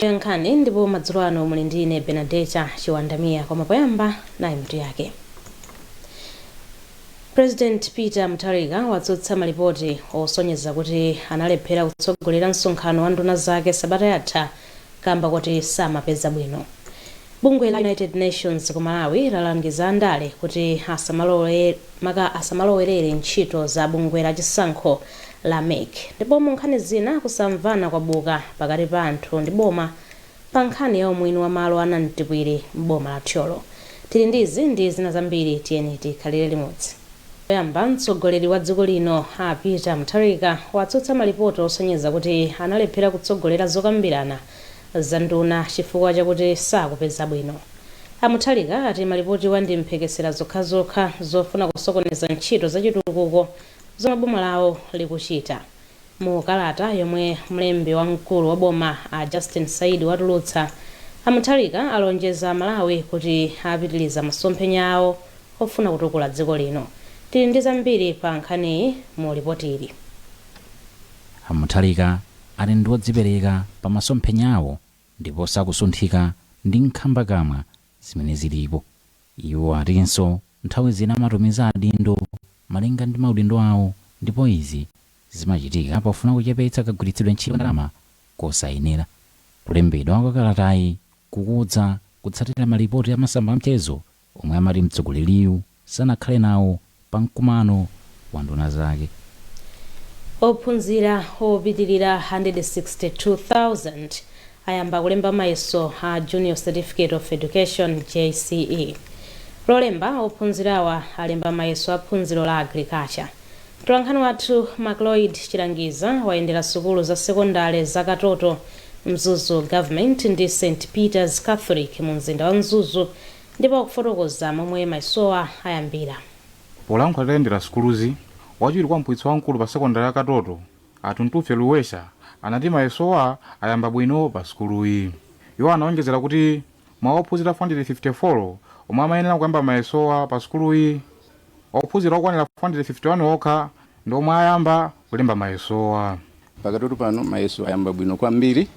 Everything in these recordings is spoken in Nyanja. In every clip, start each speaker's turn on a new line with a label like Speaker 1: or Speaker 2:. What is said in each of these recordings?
Speaker 1: Yankani ndipo madzulo ano muli ndine Benedetta Chiwandamia koma poyamba nayi mtu yake. President Peter Mutharika watsutsa malipoti osonyeza kuti analephera kutsogolera msonkhano wa nduna zake sabata yatha kamba kuti samapeza bwino. Bungwe la United Nations ku Malawi lalangiza andale kuti asamalowerere ntchito za bungwe la chisankho la MEC. Ndipo mu nkhani zina kusamvana kwabuka pakati pa anthu ndi boma pa nkhani ya umwini wa malo anamtipwiri m'boma la Thyolo. Tili ndizi ndi zina zambiri tiyeni tikhalire limodzi. Poyamba mtsogoleri wa dziko lino Peter Mutharika watsutsa malipoti osonyeza kuti analephera kutsogolera zokambirana za nduna chifukwa chakuti sakupeza bwino. Mutharika ati malipoti ndi mphekesera zokhazokha zofuna kusokoneza ntchito zachitukuko zomwe boma lawo likuchita. Mu kalata yomwe mlembi wamkulu wa boma Justin Said watulutsa, Mutharika alonjeza Malawi kuti apitiliza masomphenya awo ofuna kutukula dziko lino. Tili ndi zambiri pa nkhaniyi mu ripoti ili.
Speaker 2: Mutharika ali ndi wodzipereka pa masomphenya awo ndipo sakusunthika ndi nkhambakamwa zimene zilipo. Iwo atinso nthawi zina amatumiza adindo malinga ndi maudindo awo ndipo izi zimachitika pofuna kuchepetsa kagwiritsidwe ntchito ndalama kosayenera. Kulembedwa kwa kalatayi kukudza kutsatira malipoti a masamba amchezo omwe amati mtsogoleriyu sanakhale nawo pa mkumano wa nduna zake.
Speaker 1: Ophunzira opitirira 162,000 ayamba kulemba mayeso a Junior Certificate of Education JCE. Lolemba ophunzirawa alemba mayeso a phunziro la agriculture. Mtolankhani wathu Macloyd Chilangiza wayendera sukulu za sekondale za Katoto, Mzuzu Government ndi St Peter's Catholic mu mzinda wa Mzuzu ndipo akufotokoza momwe mayesowa ayambira.
Speaker 3: Polankhula tayendera sukuluzi wachiwiri kwa mphunzitsi wamkulu pa sekondale ya Katoto Atuntufye Luwesha anati mayesowa ayamba bwino pa sukuluyi. Iwo anaonjezera kuti mwa ophunzira 454 omwe amayenera kuyamba mayesowa pa sukuluyi, ophunzira okwanira 451 okha ndi omwe ayamba kulemba mayesowa.
Speaker 4: Pakatoto pano mayeso ayamba bwino kwambiri.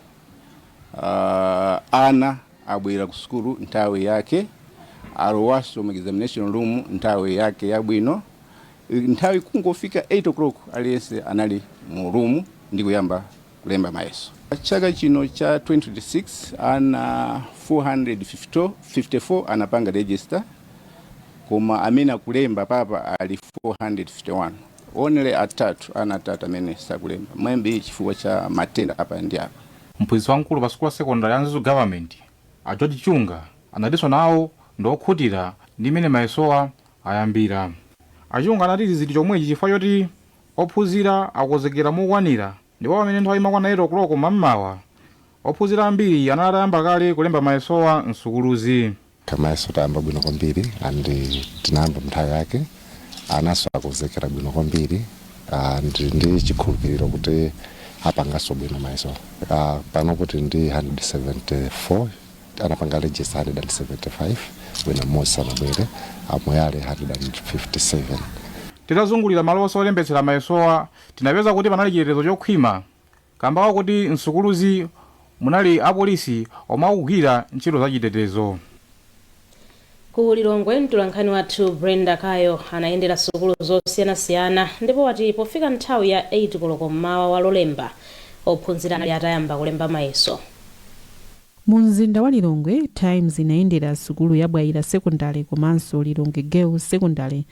Speaker 4: Ana abwera ku sukulu nthawi yake, alowaso mu examination room nthawi yake yabwino. Nthawi kungofika 8 o'clock aliyense anali mu room ndi kuyamba kulemba mayeso. Chaka chino cha 2026 ana 454 anapanga register, koma amene kulemba papa ali 451. Onele ana atatu amene sakulemba. Mwembe chifukwa cha matenda apa ndi apa.
Speaker 3: Mphunzitsi wamkulu pa sukulu ya sekondale ya Mzuzu Government George Chunga anadiso nawo ndokhutira ndi mene mayesowa ayambira. Achunga anati zili chomwechi chifukwa choti ophunzira akozekera mokwanira ndipo amene nthawi imakwana 8 o'clock mammawa ophunzira ambiri anayamba kale kulemba mayesowa msukuluzi.
Speaker 5: Mayeso tayamba bwino kwambiri andi tinayamba nthawi yake, anaso akozekera bwino kwambiri ndi chikhulupiriro kuti apangaso bwino mayeso. Pano kuti ndi 174 anapanga register 175 wina mmodzi sanabwere amoyale 157.
Speaker 3: Titazungulira malo olembetsera mayesowa tinapeza kuti panali chitetezo chokhwima kamba kuti msukuluzi munali apolisi omwe akugwira ntchito za chitetezo.
Speaker 1: Ku Lilongwe mtolankhani wathu Brenda Kayo anayendera sukulu zosiyanasiyana ndipo wati pofika nthawi ya 8 koloko mmawa wa Lolemba ophunzira ali atayamba kulemba mayeso.
Speaker 6: Mu mzinda wa Lilongwe, Times inayendera sukulu ya Bwaira Secondary komanso Lilongwe Girls Secondary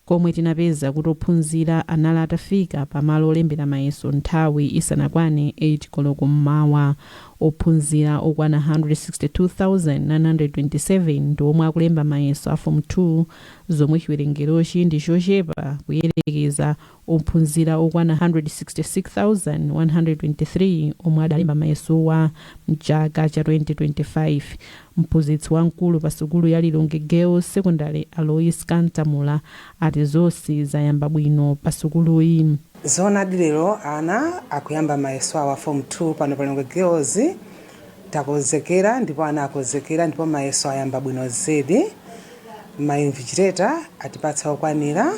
Speaker 6: komwe tinapeza kuti ophunzira anali atafika pamalo olembera mayeso nthawi isanakwane 8 koloko mmawa. Ophunzira okwana 162,927 ndi omwe akulemba mayeso a Form 2 zomwe chiwerengerochi ndi chochepa kuyerekeza ophunzira okwana 166,123 omwe adalemba mayesowa mchaka cha 2025. Mphunzitsi wamkulu pa sukulu ya Lilongwe Girls Secondary Alois Kantamula ati zonse zayamba bwino pa sukuluyi.
Speaker 7: Zona dilero ana akuyamba mayeso wa Form 2 pano pa Lilongwe Girls takonzekera ndipo anakonzekera ndipo mayeso ayamba bwino zedi. Mainvigilator atipatsa okwanira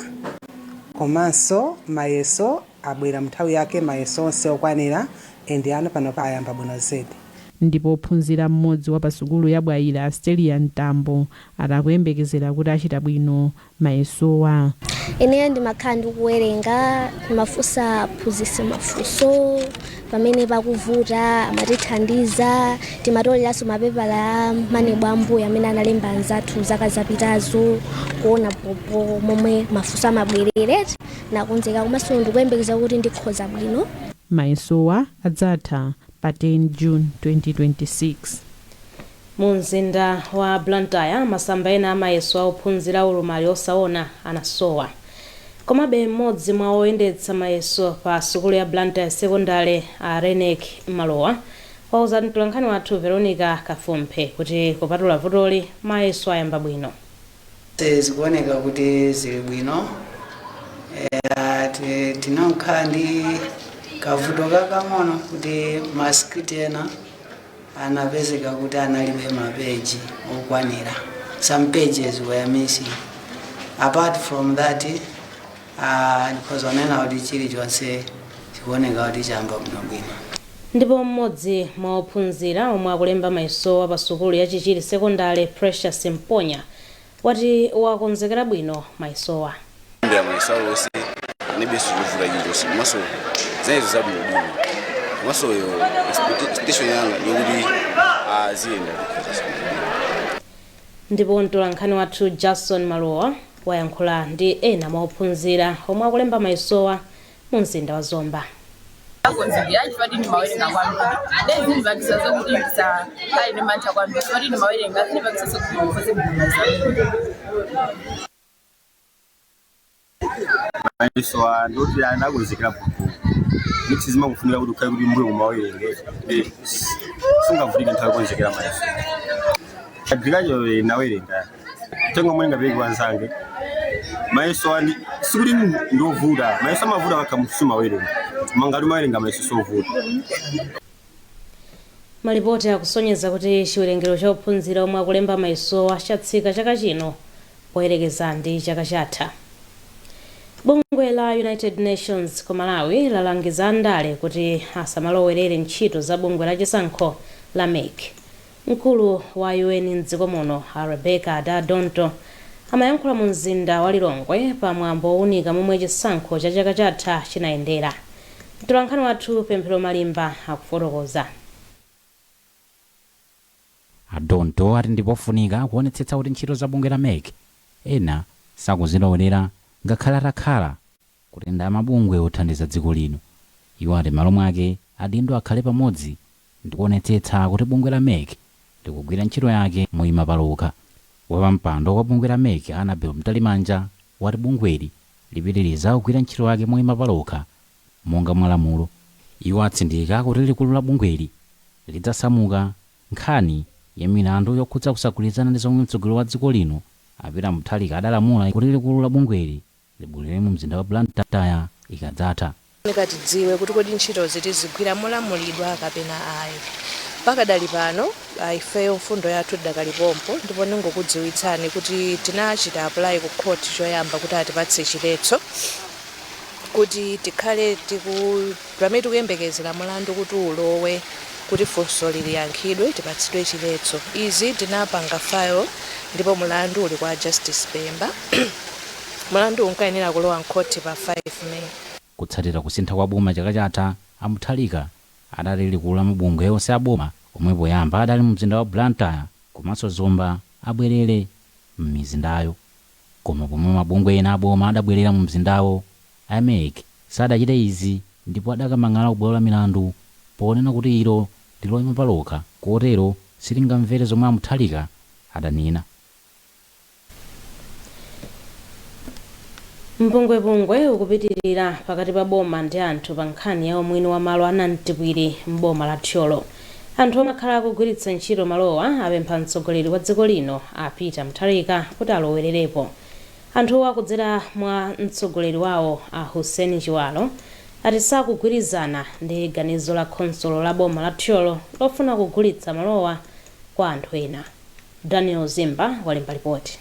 Speaker 7: komanso mayeso abwera mnthawi yake, mayeso onse okwanira endi ano pano ayamba bwino zedi.
Speaker 6: ndipo ophunzira mmodzi wa pasukulu ya Bwaila Astelia Ntambo atakuyembekezera kuti achita bwino mayesowa.
Speaker 8: Ine ndimakhala ndikuwerenga, ndimafunsa aphunzitsi mafunso pamene pakuvuta, amatithandiza, timatoleranso mapepala manebo ambuyo amene analemba anzathu zaka zapitazo, kuona popo momwe mafunso amabwerera nakonzeka, komanso ndikuyembekeza kuti ndikhoza bwino.
Speaker 6: Mayesowa adzatha pa 10 June 2026.
Speaker 1: Mu mzinda wa Blantyre masamba ena amayeso ophunzira ulumali osaona anasowa. Komabe mmodzi mwa oyendetsa mayeso pa sukulu ya Blantyre Secondary Renek Malowa wauza mtolankhani wathu Veronica Kafumpe kuti kupatula vutoli mayeso ayamba bwino.
Speaker 9: Zikuoneka kuti zili bwino. Tinakhala ndi kavuto kakang'ono kuti masikiti ena anapezeka kuti analibe mapeji okwanira. Some pages were missing. Apart from that, because onena kuti chilichonse chikuoneka kuti chayamba bwino.
Speaker 1: Ndipo mmodzi mwa ophunzira omwe akulemba mayeso pa sukulu ya Chichiri Secondary Precious Mponya wati wakonzekera bwino mayesowa.
Speaker 10: Ndia mayeso wose nibesu kuvula jindosi maso zezo zabwino bwino. Maso yo expectation yanga yokuti aziyenda.
Speaker 1: Ndipo mtolankhani wathu Jason Malowa wayankhula ndi ena mwa ophunzira omwe akulemba mayesowa mu mzinda wa Zomba.
Speaker 11: Akonzekera chifukwa ndi mawerenga kwambiri. Lezi ndivakisa zokuti ndisa kale ne mantha kwambiri. Chifukwa ndi mawerenga ndivakisa zokuti ndikhoze kubweza.
Speaker 12: Mayesowa ndoti anakonzekera bwino. Nichizima kufunira kuti ukhale kuti mbuyo mumawerenge. Sungavulike nthawi konzekera mayeso. Agriculture nawerenga. Tenga mwenga begi wanzange. Mayeso ndi sikuti ndovuta. Mayeso amavuta bakamusuma werenga. Mangadu mawerenga mayeso sovuta.
Speaker 1: Malipoti akusonyeza kuti chiwerengero cha ophunzira omwe akulemba mayesowa chatsika chaka chino poyerekeza ndi chaka chatha. Bungwe la United Nations ku Malawi lalangiza andale kuti asamalowerere ntchito za bungwe la chisankho la MEC. Mkulu wa UN mdziko muno Rebecca Adadonto amayankhula mu mzinda wa Lilongwe pamwambo owunika momwe chisankho cha chaka chatha chinayendera. Mtolankhani wathu Pemphero Malimba akufotokoza.
Speaker 2: Adonto ati ndipofunika kuonetsetsa kuti ntchito za bungwe la MEC ena sakuzilowerera ngakhale atakhala kuti ndi amabungwe othandiza dziko lino. Iwo ati malo mwake adindo akhale pamodzi ndi kuonetsetsa kuti bungwe la MEC likugwira ntchito yake moyima palokha. Wapampando wa bungwe la MEC Annabel Mtalimanja wati bungweli lipitiriza kugwira ntchito yake moyima palokha monga mwalamulo. Iwo atsindika kuti likulu la bungweli lidzasamuka nkhani ya milandu yokhudza kusagwirizana ndi zomwe mtsogoleri wa dziko lino apita Mutharika adalamula kuti likulu la bungweli libwerere mu mzinda wa Blantyre ikadzatha.
Speaker 13: Tidziwe kuti kodi ntchito zitizigwira molamulidwa kapena ayi. Pakadali pano ifeyo mfundo yathu tidakalipopo ndipo ndingokudziwitsani kuti tinachita apply ku court choyamba kuti atipatse chiletso kuti tikhale pamene tikuyembekezera mulandu kuti ulowe kuti funso liyankhidwe tipatsidwe chiletso. Izi tinapanga file ndipo mulandu uli kwa Justice Pemba. Mulandu unkayenera kulowa mkhoti pa 5 May.
Speaker 2: Kutsatira kusintha kwa boma chaka chatha Mutharika adali likulu la mabungwe onse aboma omwe poyamba adali mu mzinda wa Blantyre komanso Zomba abwerere m'mizindayo. Koma pomwe mabungwe ena aboma adabwerera mu mzindawo MEC sadachita izi ndipo adakamang'ala kubwalo la milandu ponena kuti ilo ndiloyima palokha kotero silingamvere zomwe Mutharika adanena.
Speaker 1: Mpungwepungwe ukupitirira pakati pa boma ndi anthu pa nkhani ya umwini wa malo anamtipwiri m'boma la Thyolo. Anthu omwe akhala akugwiritsa ntchito malowa apempha mtsogoleri wa dziko lino Peter Mutharika kuti alowererepo. Anthu akudzera mwa mtsogoleri wawo Hussein Chiwalo ati sakugwirizana ndi ganizo la khonsolo la boma la Thyolo lofuna kugulitsa malowa kwa anthu ena. Daniel Zimba walemba ripoti.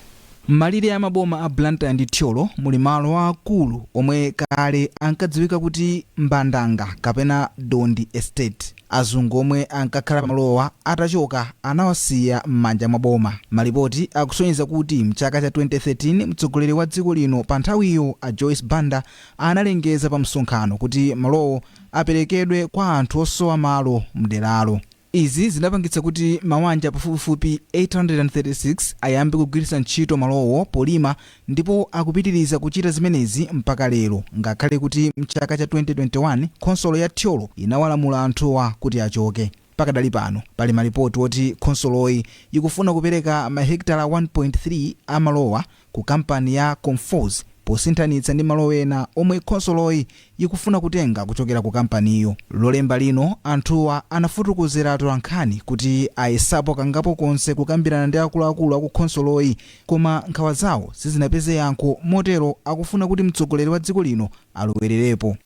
Speaker 14: Malire ya maboma a Blantyre ndi Thyolo muli malo akulu omwe kale ankadziwika kuti Mbandanga kapena Dondi Estate. Azungu omwe ankakhala pamalowa atachoka anawasiya m'manja mwa boma. Malipoti akusonyeza kuti mchaka cha 2013 mtsogoleri wa dziko lino pa nthawiyo a Joyce Banda analengeza pa msonkhano kuti malowo aperekedwe kwa anthu osowa malo mderalo. Izi zinapangitsa kuti mawanja pafupifupi 836 ayambe kugwiritsa ntchito malowo polima ndipo akupitiriza kuchita zimenezi mpaka lero, ngakhale kuti mchaka cha 2021 khonsolo ya Thyolo inawalamula anthuwa kuti achoke. Pakadali pano pali malipoti oti khonsoloyi ikufuna kupereka mahekitala 1.3 a malowa ku kampani ya Comforts posinthanitsa ndi malo ena omwe khonsoloyi ikufuna kutenga kuchokera ku kampaniyo. Lolemba lino anthuwa anafotokozeratu ankhani kuti ayesapo kangapo konse kukambirana ndi akuluakulu aku khonsoloyi, koma nkhawa zawo sizinapeze yankho, motero akufuna kuti mtsogoleri wa dziko lino alowererepo.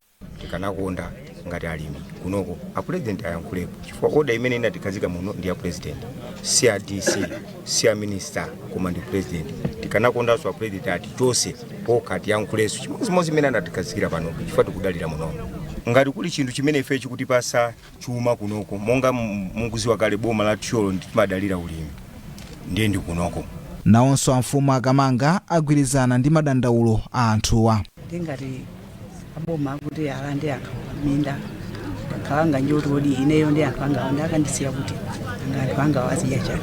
Speaker 12: Tikanakonda ngati alimi kunoko a president ayankhulepo, chifukwa oda imene inatikazika muno ndi ya president, si a DC, si a minister, koma ndi president. Tikanakondanso a president ati chose pokati yankhuleso chimodzi imene anatikazikira pano, chifukwa tikudalira muno. Ngati kuli chinthu chimene ife chikutipasa chuma kunoko, monga mukuziwa kale boma la Thyolo ndimadalira ulimi, ndiye ndi kunoko.
Speaker 14: Nawonso amfumu akamanga agwirizana ndi madandaulo a anthuwa.
Speaker 15: Ndingati aboma kuti alande anthu minda kalanga njoto odi ineyo ndi anthu anga ndakandisiya kuti ngati anga waziya chani.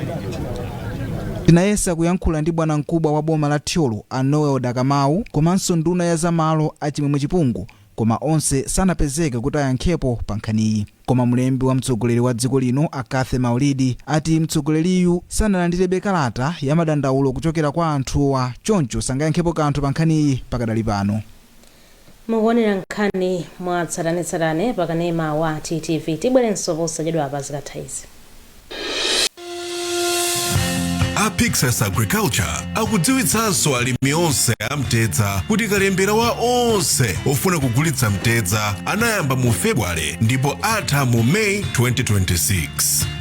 Speaker 14: Tinayesa kuyankhula ndi bwana mkubwa wa boma la Thyolo a Noel Dakamau komanso nduna ya zamalo a Chimwemwe Chipungu, koma onse sanapezeke kuti ayankhepo pa nkhaniyi. Koma mlembi wa mtsogoleri wa dziko lino Akathe Maulidi ati mtsogoleriyu sanalandirebe kalata ya madandaulo kuchokera kwa anthuwa, choncho sangayankhepo kanthu pa nkhaniyi pakadali pano.
Speaker 1: Mukuonera nkhani mwa tsatanetsatane pakanema wa TTV. Tibwerenso posachedwa apa zikatha izi.
Speaker 16: Apixas Agriculture akudziwitsanso alimi onse amtedza kuti kalembera wa onse ofuna kugulitsa mtedza anayamba mu February ndipo atha mu May 2026.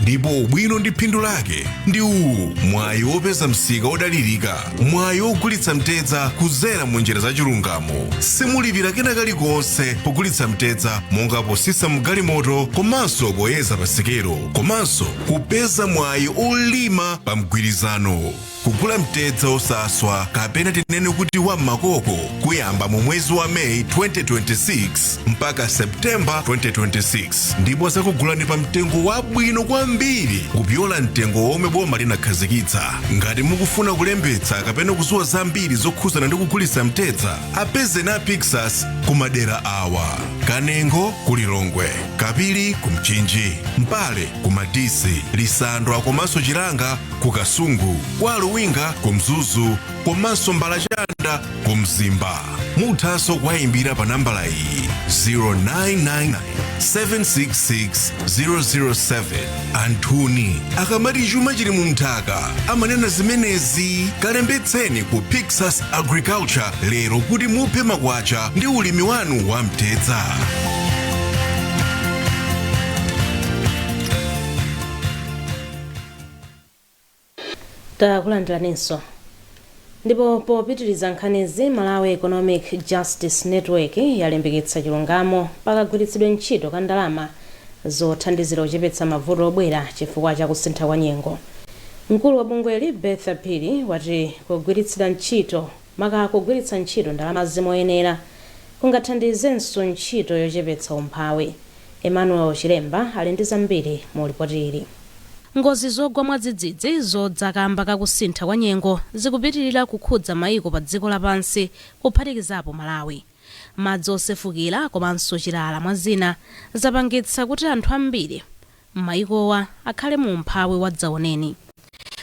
Speaker 16: Ndipo ubwino ndi phindu lake ndi uwu: mwayi wopeza msika odalirika, mwayi wogulitsa mtedza kudzera mu njira za chilungamo, simulipira kena kalikonse pogulitsa mtedza monga posisa mgalimoto komanso poyeza pasikelo, komanso kupeza mwayi olima pa mgwirizano. Kugula mtedza osaswa kapena tinene kuti wa makoko kuyamba mu mwezi wa May 2026 mpaka September 2026, ndipo zakugulani pa mtengo wabwino kwambiri kupyola mtengo omwe boma linakhazikitsa. Ngati mukufuna kulembetsa kapena kudziwa zambiri zokhuzana ndi kugulitsa mtedza, apezeni Apixas ku madera awa: Kanengo ku Lilongwe, Kapili ku Mchinji, Mpale ku Matisi, Lisandwa komanso Chilanga ku Kasungu, kwa Luwinga ku Mzuzu komanso Mbalachanda ku Mzimba. Muthanso kuwayimbira pa nambala iyi 0999 766 007. Anthuni akamati chuma chili mu mthaka amanena zimenezi. Kalembetseni ku Pixas Agriculture lero kuti muphe makwacha ndi ulimi wanu wa mtedza.
Speaker 1: Takulandiranso. Ndipo popitiriza nkhanizi, Malawi Economic Justice Network yalimbikitsa chilungamo pakagwiritsidwe ntchito ka ndalama zothandizira kuchepetsa mavuto obwera chifukwa cha kusintha kwa nyengo. Mkulu wa bungweli Bertha Phiri wati kugwiritsa ntchito ndalama zimoyenera kungathandizenso ntchito yochepetsa umphawi. Emmanuel Chilemba ali ndi zambiri mu ripoti ili. Ngozi zogwa mwadzidzidzi zodzakamba kakusintha kwa nyengo zikupitirira kukhudza maiko pa dziko lapansi kuphatikizapo Malawi. Madzi osefukira komanso chilala mwa zina zapangitsa kuti anthu ambiri m'maikowa akhale mu umphawi wadzaoneni.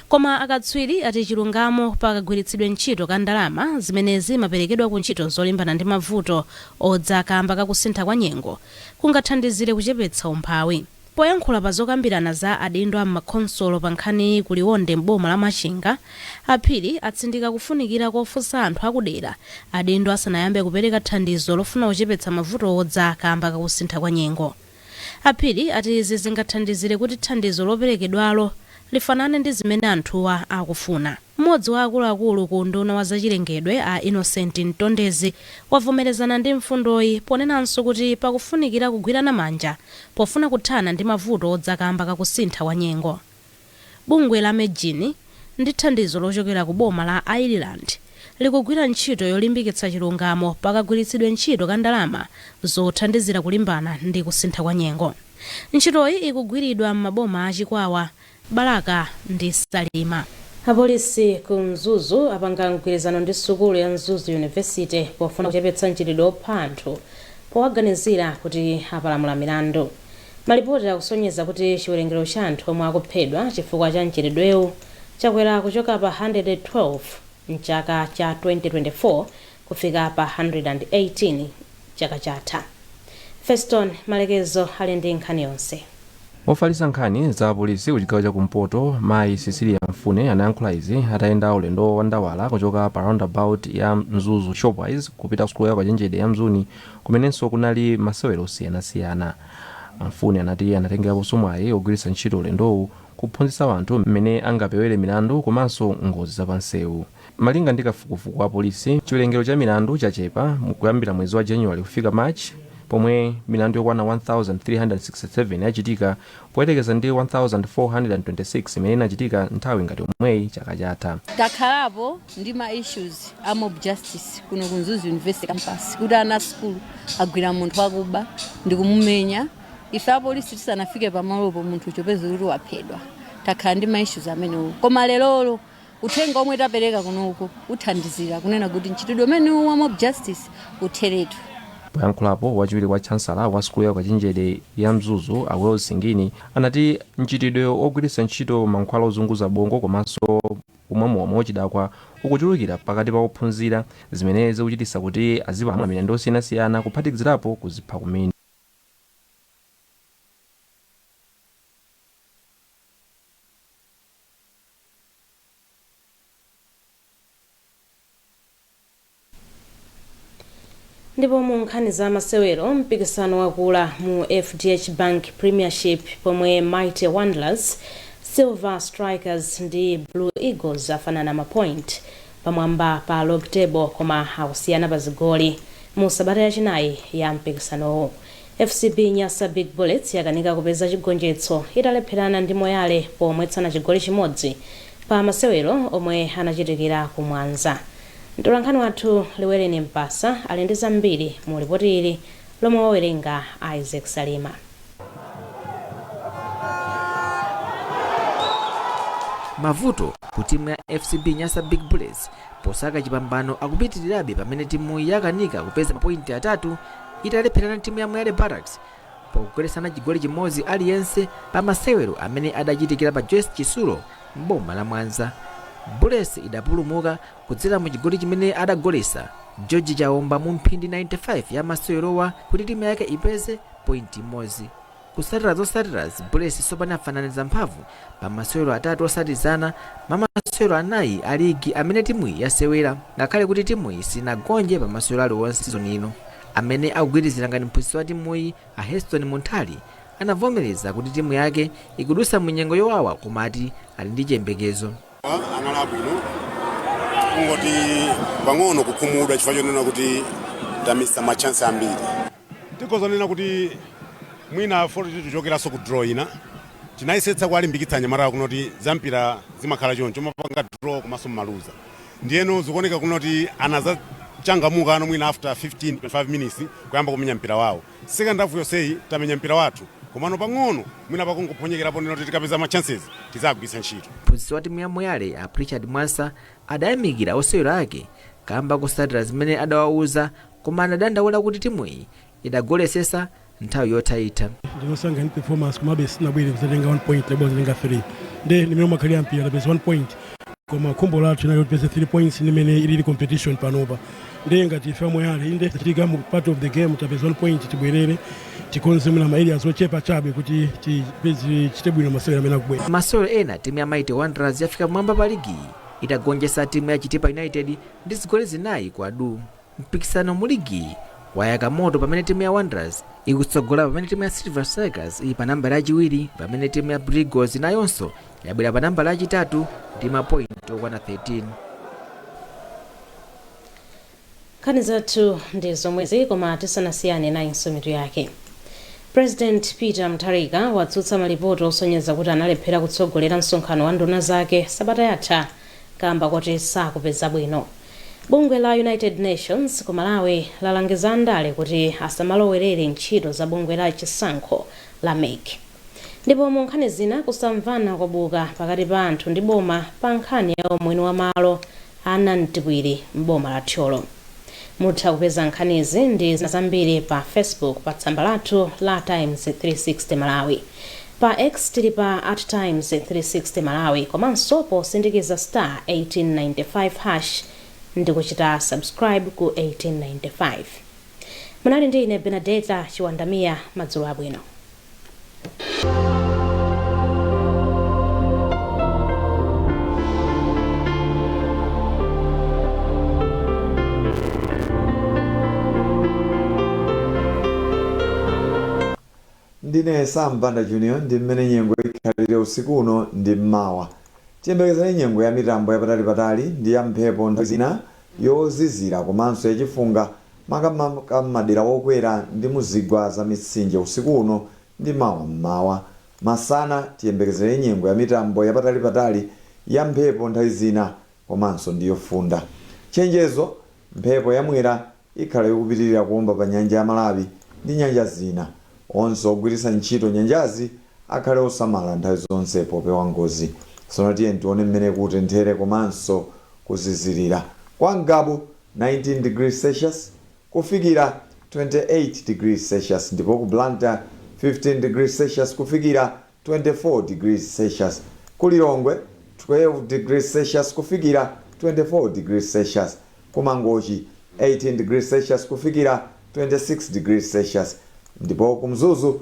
Speaker 1: Koma akatswiri ati chilungamo pakagwiritsidwe ntchito ka ndalama zimene zimaperekedwa ku ntchito zolimbana ndi mavuto odzakamba kakusintha kwa nyengo kungathandizire kuchepetsa umphawi. Poyankhula pa zokambirana za adindo a m'makhonsolo pa nkhani kuliwonde m'boma la Machinga, aphiri atsindika kufunikira kofunsa anthu akudera adindo asanayambe kupereka thandizo lofuna kuchepetsa mavuto odza kamba kakusintha kwa nyengo. Aphiri ati izi zingathandizire kuti thandizo loperekedwalo lifanane ndi zimene anthuwa akufuna. Mmodzi wa akuluakulu ku nduna wa zachilengedwe a Innocent Ntondezi wavomerezana ndi mfundoyi ponenanso kuti pakufunikira kugwirana manja pofuna kuthana ndi mavuto odzakamba kakusintha wa nyengo. Bungwe la Medjini ndi thandizo lochokera ku boma la Ireland likugwira ntchito yolimbikitsa chilungamo pakagwiritsidwe ntchito ka ndalama zothandizira kulimbana ndi kusintha kwa nyengo. Ntchitoyi ikugwiridwa m'maboma a Chikwawa, Balaka ndi Salima. Apolisi ku Mzuzu apanga mgwirizano ndi sukulu ya Mzuzu University pofuna kuchepetsa mchitidwe opha anthu powaganizira kuti apalamula milandu. Malipoti akusonyeza kuti chiwerengero cha anthu omwe akuphedwa chifukwa cha mchitidwewu chakwera kuchoka pa 112 mchaka cha 2024 kufika pa 118 chaka chatha. Feston Malekezo ali ndi nkhani yonse.
Speaker 17: Ofalitsa nkhani za apolisi kuchigawo cha kumpoto Mayi Cecilia Mfune anayankhula izi atayenda ulendo wa ndawala kuchoka pa roundabout ya Mzuzu Shopwise kupita sukulu ya Kachenjede ya Mzuni kumenenso kunali masewero osiyanasiyana. Mfune anati anatengera mwayi ogwiritsa ntchito ulendowu kuphunzitsa anthu mmene angapewere milandu komanso ngozi zapansewu. Malinga ndi kafukufuku wa polisi, chiwerengero cha milandu chachepa kuyambira mwezi wa January kufika March, pomwe milandu yokwana 1367 yachitika poyerekeza ndi 1426 imene inachitika nthawi ngati omweyi chaka chatha.
Speaker 18: Takhalapo ndi ma issues a mob justice kuno ku Mzuzu University campus kuti ana school agwira munthu wakuba ndi kumumenya. Ife apolisi tisanafike pamalopo munthu chopeza kuti waphedwa. Takhala ndi ma issues amenewo. Koma lero uthenga omwe tapereka kunoko uthandizira kunena kuti ntchitidwe umene wa mob justice utheretu.
Speaker 17: Poyankhulapo wachiwiri kwa chancellor wa sukulu ya Kachenjede ya Mzuzu Awel Singini anati mchitidwe ogwiritsa ntchito mankhwala ozunguza bongo komanso umwamwa mochidakwa ukuchulukira pakati pa ophunzira zimene zikuchititsa kuti azipalamula milandu osiyanasiyana kuphatikizirapo kuzipha kumene.
Speaker 1: Ndipo mu nkhani za masewero mpikisano wakula mu FDH Bank Premiership pomwe Mighty Wanderers, Silver Strikers ndi Blue Eagles afanana mapoint pamwamba pa log table koma akusiyana pa zigoli mu sabata yachinayi ya mpikisanowo. FCB Nyasa Big Bullets yakanika kupeza chigonjetso italepherana ndi Moyale pomwetsana chigoli chimodzi pa masewero omwe anachitikira ku Mwanza. Mtolankhani wathu Liwereni Mpasa ali ndi zambiri mu ripoti ili lomwe wawerenga Isaac Salima.
Speaker 19: Mavuto ku timu ya FCB Nyasa Big Bullets posaka chipambano akupitirirabe pamene timu yakanika kupeza mapointi atatu italepherana timu ya Moyale Barracks pokugolesana chigoli chimodzi aliyense pa masewero amene adachitikira pa Joyce Chisulo m'boma la Mwanza. Bullets idapulumuka kudzera mu chigoli chimene adagolesa George Chaomba mu mphindi 95 ya masewerowa kuti timu yake ipeze pointi imodzi. Kusatira zosatira Bullets tsopano afananiza mphamvu pa masewero atatu osatizana mwa masewero anayi a ligi amene timu yasewera, ngakhale kuti timu sinagonje pa masewero aliwonse season ino. Amene akugwirizira ngati mphunzitsi wa timu a Heston Montali anavomereza kuti timu yake ikudusa mu nyengo yowawa komati ali ndi chiyembekezo.
Speaker 20: Analabwino kungoti pang'ono kukhumudwa chifukwa chonena kuti tamisa machansi ambiri. Tikozonena kuti mwina forti tichokeraso ku draw ina tinayisetsa kulimbikitsa anyamata kunoti zampira zimakhala choncho mapanga draw komanso maluza. Ndiyeno zikuoneka kunoti anazachangamuka ano mwina after 15-25 minutes kuyamba kumenya mpira wawo. Second half yonseyi tamenya mpira wathu. Komano pang'ono mwina pakungophonyekerapo noti tikapeza machances tizagwisa ntchito.
Speaker 19: Mphunzitsi wa timu ya Moyale a Richard Mwasa adayamikira osewera ake kamba kusatira zimene adawauza koma anadandaula kuti timu iyi idagolesesa nthawi yotayitha.
Speaker 21: Ndinosanga ni performance kumabe sinabwere kuzatenga 1 point lebo zenga 3 nde nimero makali ampira labeza 1 point koma khumbo lathu nalo pesa 3 points nimene ili competition panopa ndenga tifamwe yale inde titika mu part of the game tapeza 1 point tibwerere tikonze muna maili azochepa chabe kuti chitebwino masewera amene akubwera.
Speaker 19: masewero ena timu ya Mighty Wanderers yafika mwamba pa ligi itagonjetsa timu ya Chitipa United ndi zigoli zinayi kwa adu. Mpikisano mu ligi wayaka moto pamene timu ya Wanderers ikutsogola pamene timu ya Silver Strikers ili pa namba lachiwiri pamene timu ya Brigos nayonso yabwera pa namba lachitatu ndi mapointi okwana 13.
Speaker 1: Nkhani zathu ndi zomwezi koma tisanasiyane nayo mitu yake. President Peter Mutharika watsutsa malipoti osonyeza kuti analephera kutsogolera msonkhano wa nduna zake sabata yatha kamba kuti sakupeza bwino. Bungwe la United Nations ku Malawi lalangiza ndale kuti asamalowerere ntchito za bungwe la chisankho la MEC. Ndipo mu nkhani zina kusamvana kwabuka pakati pa anthu ndi boma pa nkhani ya umwini wa malo ana mtipwiri m'boma la Thyolo. Mutha kupeza nkhanizi ndi zambiri pa Facebook pa tsamba lathu la Times 360 Malawi. Pa X tili pa @Times 360 Malawi komanso posindikiza *1895# ndi kuchita subscribe ku 1895. Munali ndi ine Benedetta Chiwandamia, madzulo abwino.
Speaker 4: Ndine Sam Banda Junior ndi mmene nyengo ikhalire usiku uno ndi mmawa. Tiyembekezani nyengo ya mitambo yapatali ndi ya mphepo nthawi zina yozizira komanso yachifunga makamaka madera okwera ndi muzigwa za mitsinje usiku uno ndi mmawa. Masana tiyembekezani nyengo ya mitambo yapatali ya mphepo nthawi zina komanso ndi yofunda. Chenjezo mphepo yamwera ikhala yokupitirira kuomba pa nyanja ya Malawi ndi nyanja zina. Onse ogwiritsa ntchito nyanjazi akhale osamala nthawi zonse popewa ngozi. Tsono tiye tione mmene kutenthere komanso kuzizirira. Kwa Ngabu 19 degrees Celsius kufikira 28 degrees Celsius ndipo ku Blantyre 15 degrees Celsius kufikira 24 degrees Celsius. Ku Lilongwe 12 degrees Celsius kufikira 24 degrees Celsius. Ku Mangochi 18 degrees Celsius kufikira 26 degrees Celsius. Ndipo ku Mzuzu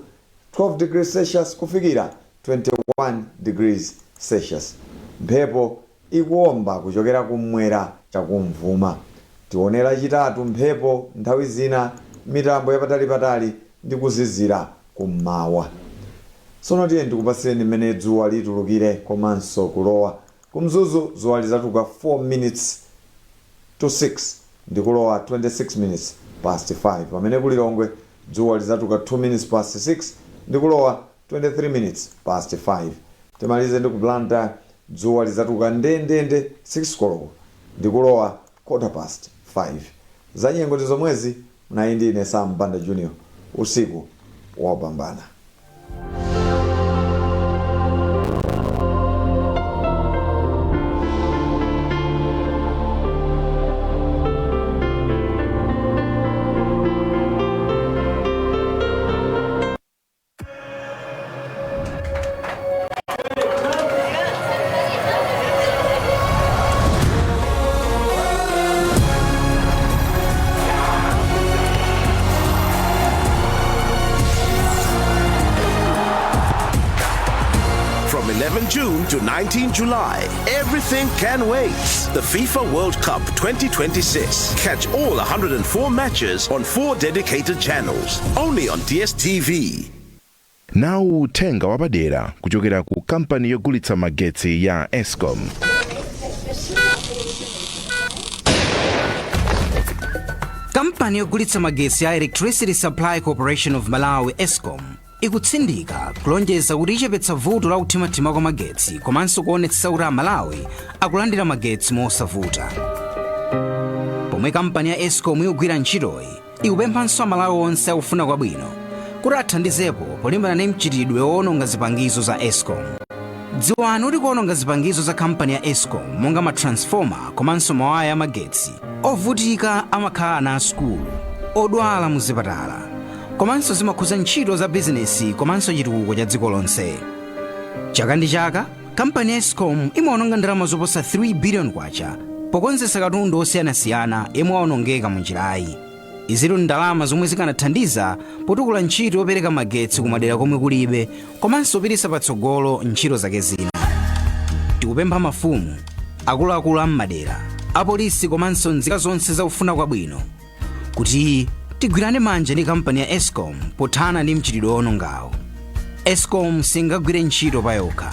Speaker 4: 12 degrees Celsius kufikira 21 degrees Celsius. Mphepo ikuomba kuchokera kumwera chakumvuma. Tionera chitatu mphepo nthawi zina mitambo yapatali ndi kuzizira kummawa. Tsono tiye ndikupasireni mmene dzuwa litulukire komanso kulowa. Ku Mzuzu dzuwa lizatuka 4 minutes to 6 ndi kulowa 26 minutes past 5 pamene ku Lilongwe dzuwa lizatuka 2 minutes past 6 ndi kulowa 23 minutes past 5. Timalize ndi ku Blantyre dzuwa lizatuka ndendende 6 koloko ndi kulowa 5:15. Za nyengo ndi zomwezi mnayi ndi ine Sam Banda Junior. Usiku wopambana.
Speaker 22: From 11 June to 19 July, everything can wait. The FIFA World Cup 2026. Catch all 104 matches on 4 dedicated channels, only on DSTV.
Speaker 23: Nawu uthenga wapadera kuchokera ku kampani yogulitsa magetsi ya Eskom.
Speaker 24: Kampani yogulitsa magetsi ya Electricity Supply Corporation of Malawi Eskom ikutsindika kulonjeza kuti ichepetsa vuto la kuthimathima kwa magetsi komanso kuonetsa kuti Malawi akulandira magetsi mosavuta. Pomwe kampani ya Eskom ikugwira ntchitoyi ikupemphanso Amalawi onse akufuna kwabwino kuti athandizepo polimbana ndi mchitidwe woononga zipangizo za Eskom. Dziwani kuti kuononga zipangizo za kampani ya Eskom monga matransformer komanso mawaya amagetsi ovutika amakhala ana asukulu odwala muzipatala komanso zimakhuza ntchito za bizinesi komanso chitukuko cha dziko lonse. Chaka ndi chaka kampani ya Eskom imaononga ndalama zoposa 3 billion kwacha pokonzesa katundu osiyanasiyana yemwe aonongeka mu njirayi. Izitu ndalama zomwe zikanathandiza potukula ntchito yopereka magetsi kumadera komwe kulibe komanso kupititsa patsogolo ntchito zake zina. Tikupempha mafumu, akuluakulu am'madera, apolisi komanso nzika zonse zaufuna kwabwino kuti tigwirane manja ndi kampani ya Eskom pothana ndi mchitidwe owonongawo. Eskom singagwire ntchito payokha.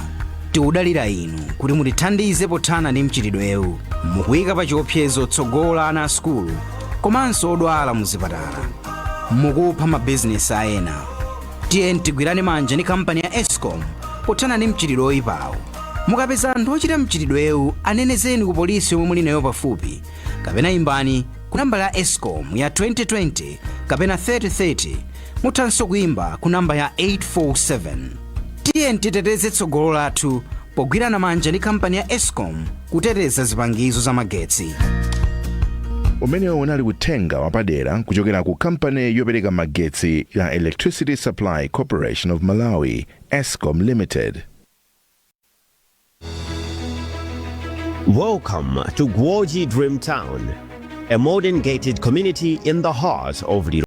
Speaker 24: Tikudalira inu kuti mutithandize pothana ndi mchitidwewu, mukuyika pa chiopsezo tsogolo la ana a sukulu komanso odwala mu zipatala, mukupha mabizinesi a ena. Tiyeni tigwirane manja ndi kampani ya Eskom pothana ndi mchitidwe oyipawo. Mukapeza anthu ochita mchitidwewu anenezeni ku polisi yomwe muli nayo pafupi, kapena imbani ku namba ya Eskom ya 2020 kapena 3030. Muthanso kuimba ku namba ya 847. Tiyeni titeteze tsogolo lathu pogwirana manja ndi kampani ya Eskom kuteteza zipangizo za magetsi.
Speaker 23: Umenewo unali uthenga wapadera kuchokera ku kampani yopereka magetsi ya Electricity Supply Corporation of Malawi, Eskom Limited.
Speaker 3: Welcome to Gwoji Dream Town, a modern gated community in the heart of Lilongwe.